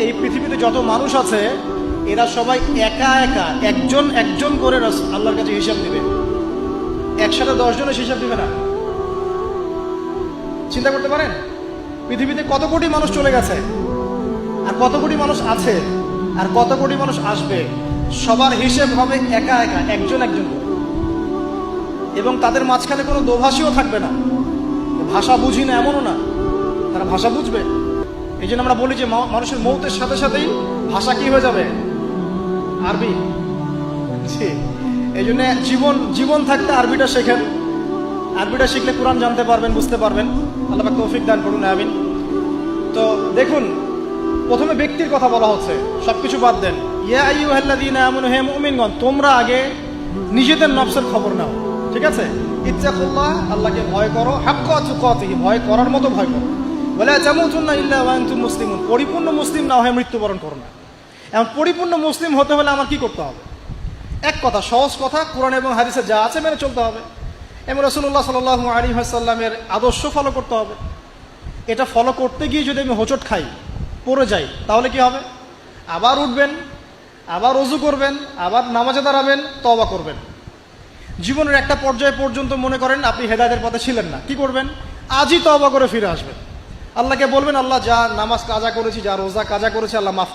এই পৃথিবীতে যত মানুষ আছে এরা সবাই একা একা একজন একজন করে আল্লাহর কাছে হিসাব দিবে, একসাথে 10 জনের হিসাব দিবে না। চিন্তা করতে পারেন পৃথিবীতে কত কোটি মানুষ চলে গেছে, আর কত কোটি মানুষ আছে, আর কত কোটি মানুষ আসবে। সবার হিসেব হবে একা একা একজন একজন করে, এবং তাদের মাঝখানে কোনো দোভাষীও থাকবে না। ভাষা বুঝি না এমনও না, তারা ভাষা বুঝবে। এই জন্য আমরা বলি যে মানুষের মৌতের সাথে সাথেই ভাষা কি হয়ে যাবে, আরবি। এই জন্য জীবন থাকতে আরবিটা শেখেন। আরবিটা শিখলে কোরআন জানতে পারবেন, বুঝতে পারবেন। আল্লাহ পাক তৌফিক দান করুন, আমিন। তো দেখুন, প্রথমে ব্যক্তির কথা বলা হচ্ছে, সবকিছু বাদ দেন। ইয়া আইয়ুহাল্লাযীনা আমানু, হে মুমিনগণ, তোমরা আগে নিজেদের নফসের খবর নাও, ঠিক আছে? ইত্তাকুল্লাহ, আল্লাহকে ভয় করো, হাক্কা তুকাতিহি, ভয় করার মতো ভয় করো। ওয়ালা তামুতুন্না ইল্লা ওয়া আনতুম মুসলিমুন, পরিপূর্ণ মুসলিম না হয়ে মৃত্যুবরণ করো না। এখন পরিপূর্ণ মুসলিম হতে হলে আমার কি করতে হবে? এক কথা, সহজ কথা, কোরআন এবং হাদিসে যা আছে মেনে চলতে হবে, এবং রাসূলুল্লাহ সাল্লাল্লাহু আলাইহি ওয়াসাল্লামের আদর্শ ফলো করতে হবে। এটা ফলো করতে গিয়ে যদি আমি হোঁচট খাই, পড়ে যাই, তাহলে কি হবে? আবার উঠবেন, আবার ওযু করবেন, আবার নামাজে দাঁড়াবেন, তওবা করবেন। জীবনের একটা পর্যায় পর্যন্ত মনে করেন আপনি হেদায়েতের পথে ছিলেন না, কি করবেন? আজই তওবা করে ফিরে আসবেন। আল্লাহকে বলবেন, আল্লাহ, যা নামাজ কাজা করেছি, যা রোজা কাজা করেছি, আল্লাহ মাফ